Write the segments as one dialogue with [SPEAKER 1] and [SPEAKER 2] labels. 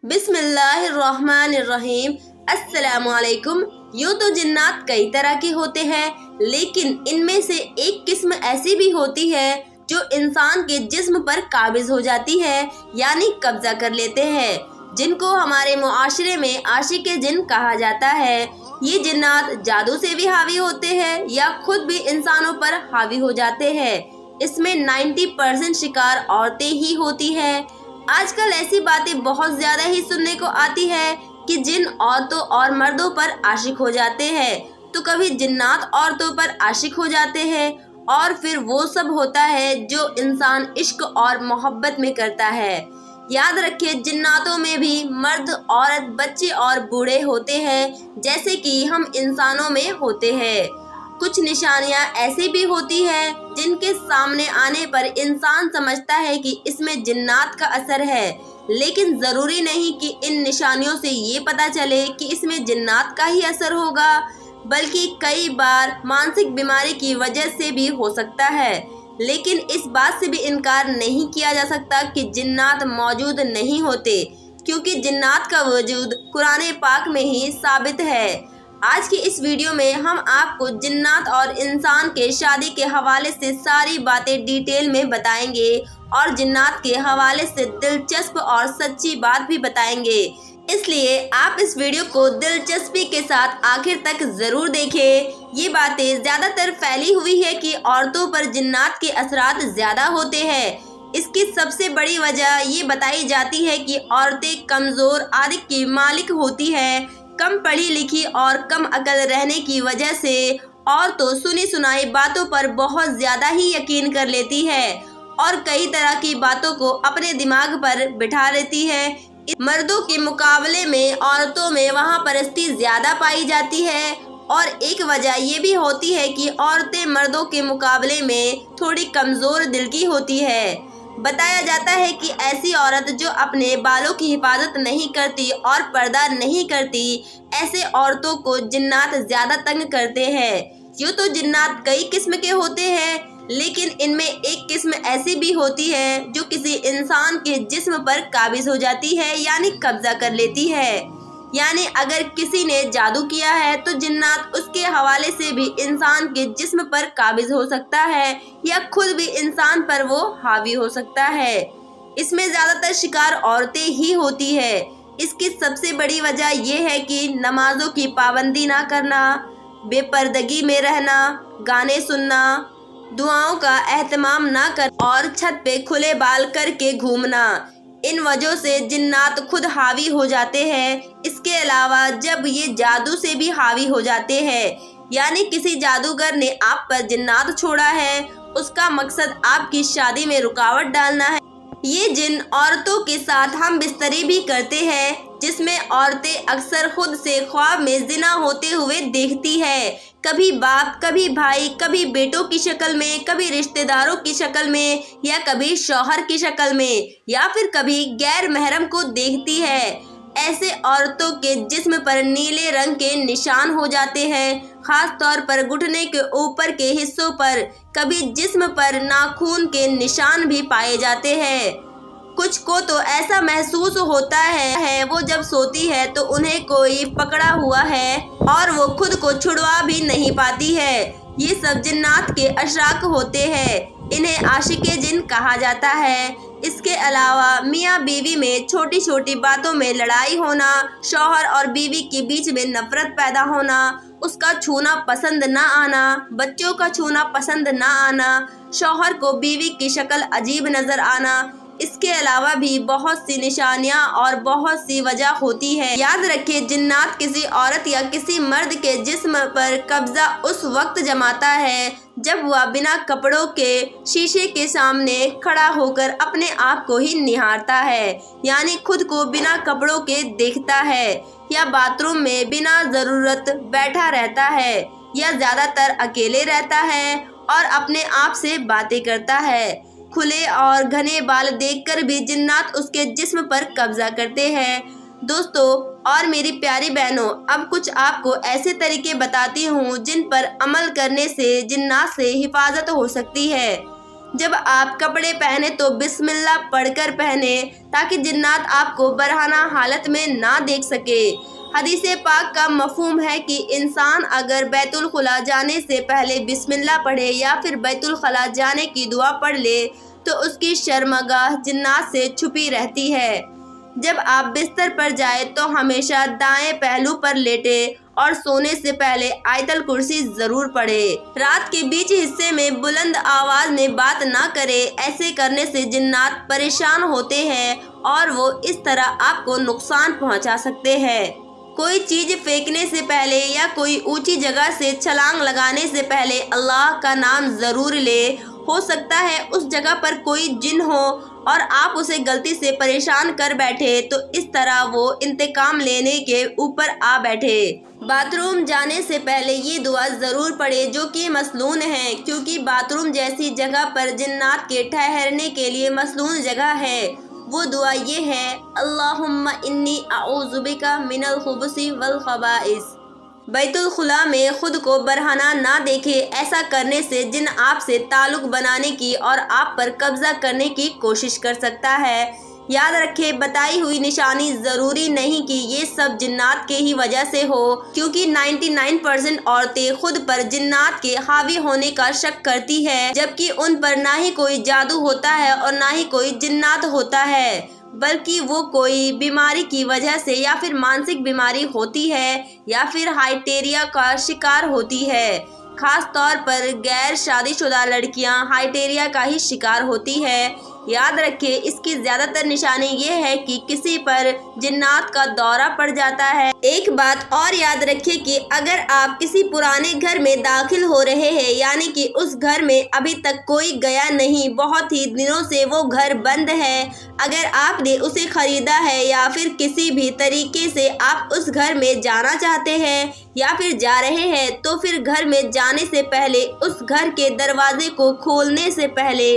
[SPEAKER 1] बिस्मिल्लाहिर्रहमानिर्रहीम। अस्सलामुअलैकुम। यूँ तो जिन्नात कई तरह के होते हैं, लेकिन इनमें से एक किस्म ऐसी भी होती है जो इंसान के जिस्म पर काबिज हो जाती है, यानी कब्जा कर लेते हैं, जिनको हमारे मुआशरे में आशिक जिन कहा जाता है। ये जिन्नात जादू से भी हावी होते हैं या खुद भी इंसानों पर हावी हो जाते हैं। इसमें 90% शिकार औरतें ही होती हैं। आजकल ऐसी बातें बहुत ज्यादा ही सुनने को आती है कि जिन औरतों और मर्दों पर आशिक हो जाते हैं, तो कभी जिन्नात औरतों पर आशिक हो जाते हैं, और फिर वो सब होता है जो इंसान इश्क और मोहब्बत में करता है। याद रखिए, जिन्नातों में भी मर्द, औरत, बच्चे और बूढ़े होते हैं, जैसे कि हम इंसानों में होते हैं। कुछ निशानियां ऐसी भी होती हैं जिनके सामने आने पर इंसान समझता है कि इसमें जिन्नात का असर है, लेकिन जरूरी नहीं कि इन निशानियों से ये पता चले कि इसमें जिन्नात का ही असर होगा, बल्कि कई बार मानसिक बीमारी की वजह से भी हो सकता है। लेकिन इस बात से भी इनकार नहीं किया जा सकता कि जिन्नात मौजूद नहीं होते, क्योंकि जिन्नात का वजूद कुरान पाक में ही साबित है। आज की इस वीडियो में हम आपको जिन्नात और इंसान के शादी के हवाले से सारी बातें डिटेल में बताएंगे, और जिन्नात के हवाले से दिलचस्प और सच्ची बात भी बताएंगे। इसलिए आप इस वीडियो को दिलचस्पी के साथ आखिर तक जरूर देखें। ये बातें ज्यादातर फैली हुई है कि औरतों पर जिन्नात के असरात ज्यादा होते हैं। इसकी सबसे बड़ी वजह ये बताई जाती है कि औरतें कमजोर आदत की मालिक होती है, कम पढ़ी लिखी और कम अकल रहने की वजह से, और तो सुनी सुनाई बातों पर बहुत ज्यादा ही यकीन कर लेती है और कई तरह की बातों को अपने दिमाग पर बिठा लेती है। मर्दों के मुकाबले में औरतों में वहाँ परस्ती ज्यादा पाई जाती है, और एक वजह ये भी होती है कि औरतें मर्दों के मुकाबले में थोड़ी कमजोर दिल की होती है। बताया जाता है कि ऐसी औरत जो अपने बालों की हिफाजत नहीं करती और पर्दा नहीं करती, ऐसे औरतों को जिन्नात ज्यादा तंग करते हैं। यूँ तो जिन्नात कई किस्म के होते हैं, लेकिन इनमें एक किस्म ऐसी भी होती है जो किसी इंसान के जिस्म पर काबिज हो जाती है, यानी कब्जा कर लेती है। यानी अगर किसी ने जादू किया है तो जिन्नात उसके हवाले से भी इंसान के जिस्म पर काबिज हो सकता है, या खुद भी इंसान पर वो हावी हो सकता है। इसमें ज्यादातर शिकार औरतें ही होती है। इसकी सबसे बड़ी वजह यह है कि नमाजों की पाबंदी ना करना, बेपर्दगी में रहना, गाने सुनना, दुआओं का एहतमाम ना कर और छत पे खुले बाल करके घूमना। इन वजहों से जिन्नात खुद हावी हो जाते हैं। इसके अलावा जब ये जादू से भी हावी हो जाते हैं, यानी किसी जादूगर ने आप पर जिन्नात छोड़ा है, उसका मकसद आपकी शादी में रुकावट डालना है। ये जिन औरतों के साथ हम बिस्तरी भी करते हैं, जिसमें औरतें अक्सर खुद से ख्वाब में जिना होते हुए देखती है, कभी बाप, कभी भाई, कभी बेटों की शक्ल में, कभी रिश्तेदारों की शक्ल में, या कभी शौहर की शक्ल में, या फिर कभी गैर महरम को देखती है। ऐसे औरतों के जिस्म पर नीले रंग के निशान हो जाते हैं, खास तौर पर घुटने के ऊपर के हिस्सों पर। कभी जिस्म पर नाखून के निशान भी पाए जाते हैं। कुछ को तो ऐसा महसूस होता है वो जब सोती है तो उन्हें कोई पकड़ा हुआ है और वो खुद को छुड़वा भी नहीं पाती है। ये सब जिन्नात के अशराक होते हैं। इन्हें आशिके जिन कहा जाता है। इसके अलावा मियाँ बीवी में छोटी छोटी बातों में लड़ाई होना, शौहर और बीवी के बीच में नफरत पैदा होना, उसका छूना पसंद ना आना, बच्चों का छूना पसंद ना आना, शौहर को बीवी की शक्ल अजीब नजर आना। इसके अलावा भी बहुत सी निशानियां और बहुत सी वजह होती है। याद रखिए, जिन्नात किसी औरत या किसी मर्द के जिस्म पर कब्जा उस वक्त जमाता है जब वह बिना कपड़ों के शीशे के सामने खड़ा होकर अपने आप को ही निहारता है, यानी खुद को बिना कपड़ों के देखता है, या बाथरूम में बिना जरूरत बैठा रहता है, या ज्यादातर अकेले रहता है और अपने आप से बातें करता है। खुले और घने बाल देखकर भी जिन्नात उसके जिस्म पर कब्जा करते हैं। दोस्तों और मेरी प्यारी बहनों, अब कुछ आपको ऐसे तरीके बताती हूँ जिन पर अमल करने से जिन्नात से हिफाजत हो सकती है। جب آپ کپڑے پہنے تو بسم اللہ پڑھ کر پہنے تاکہ جنات آپ کو برہنہ حالت میں نہ دیکھ سکے۔ حدیث پاک کا مفہوم ہے کہ انسان اگر بیت الخلا جانے سے پہلے بسم اللہ پڑھے یا پھر بیت الخلا جانے کی دعا پڑھ لے تو اس کی شرمگاہ جنات سے چھپی رہتی ہے۔ جب آپ بستر پر جائیں تو ہمیشہ دائیں پہلو پر لیٹے اور سونے سے پہلے آیت الکرسی ضرور پڑھے۔ رات کے بیچ حصے میں بلند آواز میں بات نہ کرے، ایسے کرنے سے جنات پریشان ہوتے ہیں اور وہ اس طرح آپ کو نقصان پہنچا سکتے ہیں۔ کوئی چیز پھینکنے سے پہلے یا کوئی اونچی جگہ سے چھلانگ لگانے سے پہلے اللہ کا نام ضرور لے۔ ہو سکتا ہے اس جگہ پر کوئی جن ہو اور آپ اسے غلطی سے پریشان کر بیٹھے تو اس طرح وہ انتقام لینے کے اوپر آ بیٹھے۔ باتھ روم جانے سے پہلے یہ دعا ضرور پڑھے جو کہ مسنون ہے، کیونکہ باتھ روم جیسی جگہ پر جنات کے ٹھہرنے کے لیے مسنون جگہ ہے۔ وہ دعا یہ ہے: اللہم انی اعوذ بک من الخبث والخبائث۔ بیت الخلا میں خود کو برہنہ نہ دیکھے، ایسا کرنے سے جن آپ سے تعلق بنانے کی اور آپ پر قبضہ کرنے کی کوشش کر سکتا ہے۔ یاد رکھے، بتائی ہوئی نشانی ضروری نہیں کہ یہ سب جنات کے ہی وجہ سے ہو، کیونکہ 99% عورتیں خود پر جنات کے حاوی ہونے کا شک کرتی ہے، جبکہ ان پر نہ ہی کوئی جادو ہوتا ہے اور نہ ہی کوئی جنات ہوتا ہے، بلکہ وہ کوئی بیماری کی وجہ سے یا پھر مانسک بیماری ہوتی ہے یا پھر ہائٹیریا کا شکار ہوتی ہے۔ خاص طور پر غیر شادی شدہ لڑکیاں ہائٹیریا کا ہی شکار ہوتی ہے۔ یاد رکھیں، اس کی زیادہ تر نشانی یہ ہے کہ کسی پر جنات کا دورہ پڑ جاتا ہے۔ ایک بات اور یاد رکھیں کہ اگر آپ کسی پرانے گھر میں داخل ہو رہے ہیں، یعنی کہ اس گھر میں ابھی تک کوئی گیا نہیں، بہت ہی دنوں سے وہ گھر بند ہے، اگر آپ نے اسے خریدا ہے یا پھر کسی بھی طریقے سے آپ اس گھر میں جانا چاہتے ہیں یا پھر جا رہے ہیں، تو پھر گھر میں جانے سے پہلے اس گھر کے دروازے کو کھولنے سے پہلے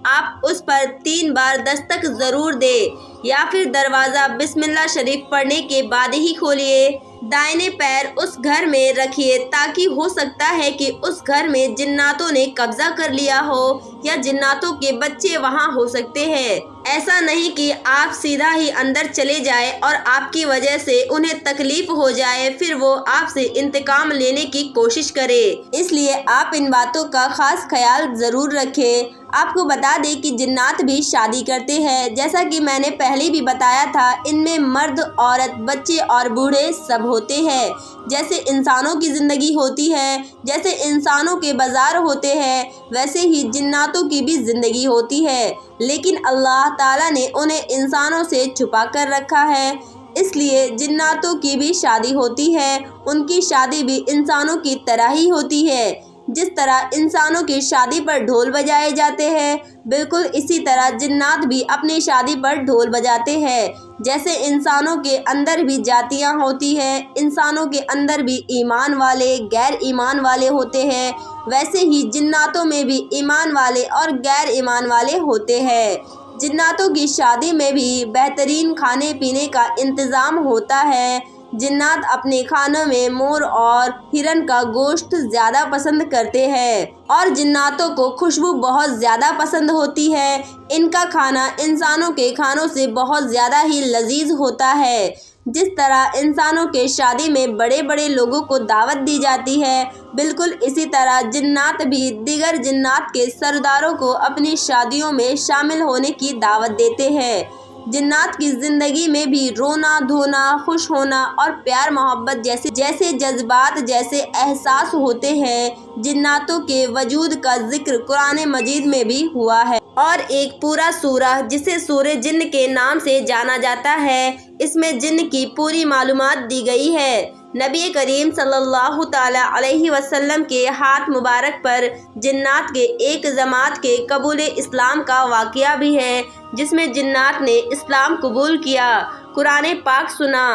[SPEAKER 1] آپ اس پر 3 بار دستک ضرور دیں یا پھر دروازہ بسم اللہ شریف پڑھنے کے بعد ہی کھولیے۔ دائیں پیر اس گھر میں رکھیے تاکہ ہو سکتا ہے کہ اس گھر میں جناتوں نے قبضہ کر لیا ہو یا جناتوں کے بچے وہاں ہو سکتے ہیں۔ ایسا نہیں کہ آپ سیدھا ہی اندر چلے جائیں اور آپ کی وجہ سے انہیں تکلیف ہو جائے، پھر وہ آپ سے انتقام لینے کی کوشش کرے۔ اس لیے آپ ان باتوں کا خاص خیال ضرور رکھیں۔ آپ کو بتا دیں کہ جنات بھی شادی کرتے ہیں، جیسا کہ میں نے پہلے بھی بتایا تھا، ان میں مرد، عورت، بچے اور بوڑھے سب ہوتے ہیں۔ جیسے انسانوں کی زندگی ہوتی ہے، جیسے انسانوں کے بازار ہوتے ہیں، ویسے ہی جناتوں کی بھی زندگی ہوتی ہے، لیکن اللہ تعالیٰ نے انہیں انسانوں سے چھپا کر رکھا ہے۔ اس لیے جناتوں کی بھی شادی ہوتی ہے، ان کی شادی بھی انسانوں کی طرح ہی ہوتی ہے۔ جس طرح انسانوں کی شادی پر ڈھول بجائے جاتے ہیں، بالکل اسی طرح جنات بھی اپنی شادی پر ڈھول بجاتے ہیں۔ جیسے انسانوں کے اندر بھی جاتیاں ہوتی ہیں، انسانوں کے اندر بھی ایمان والے، غیر ایمان والے ہوتے ہیں، ویسے ہی جناتوں میں بھی ایمان والے اور غیر ایمان والے ہوتے ہیں۔ جناتوں کی شادی میں بھی بہترین کھانے پینے کا انتظام ہوتا ہے۔ جنات اپنے کھانوں میں مور اور ہرن کا گوشت زیادہ پسند کرتے ہیں اور جناتوں کو خوشبو بہت زیادہ پسند ہوتی ہے۔ ان کا کھانا انسانوں کے کھانوں سے بہت زیادہ ہی لذیذ ہوتا ہے۔ جس طرح انسانوں کے شادی میں بڑے بڑے لوگوں کو دعوت دی جاتی ہے، بالکل اسی طرح جنات بھی دیگر جنات کے سرداروں کو اپنی شادیوں میں شامل ہونے کی دعوت دیتے ہیں۔ جنات کی زندگی میں بھی رونا دھونا، خوش ہونا اور پیار محبت جیسے جذبات، جیسے احساس ہوتے ہیں۔ جناتوں کے وجود کا ذکر قرآن مجید میں بھی ہوا ہے اور ایک پورا سورہ جسے سورہ جن کے نام سے جانا جاتا ہے، اس میں جن کی پوری معلومات دی گئی ہے۔ نبی کریم صلی اللہ تعالی علیہ وسلم کے ہاتھ مبارک پر جنات کے ایک جماعت کے قبول اسلام کا واقعہ بھی ہے، جس میں جنات نے اسلام قبول کیا، قرآن پاک سنا۔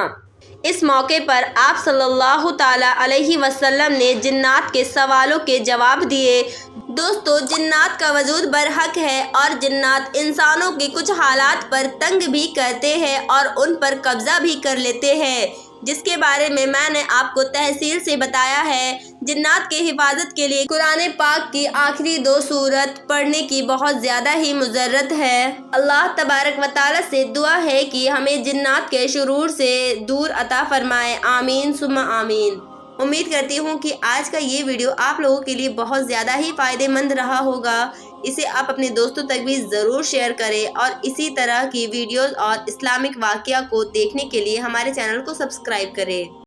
[SPEAKER 1] اس موقع پر آپ صلی اللہ تعالی علیہ وسلم نے جنات کے سوالوں کے جواب دیے۔ دوستو، جنات کا وجود برحق ہے اور جنات انسانوں کے کچھ حالات پر تنگ بھی کرتے ہیں اور ان پر قبضہ بھی کر لیتے ہیں، जिसके बारे में मैंने आपको तहसील से बताया है। जिन्नात के हिफाजत के लिए कुरान पाक की आखिरी 2 सूरत पढ़ने की बहुत ज़्यादा ही मुजर्रत है। अल्लाह तबारक व तआला से दुआ है कि हमें जिन्नात के शुरूर से दूर अता फरमाए। आमीन सुम्मा आमीन। उम्मीद करती हूँ कि आज का ये वीडियो आप लोगों के लिए बहुत ज़्यादा ही फ़ायदेमंद रहा होगा। इसे आप अपने दोस्तों तक भी ज़रूर शेयर करें और इसी तरह की वीडियोस और इस्लामिक वाक़या को देखने के लिए हमारे चैनल को सब्सक्राइब करें।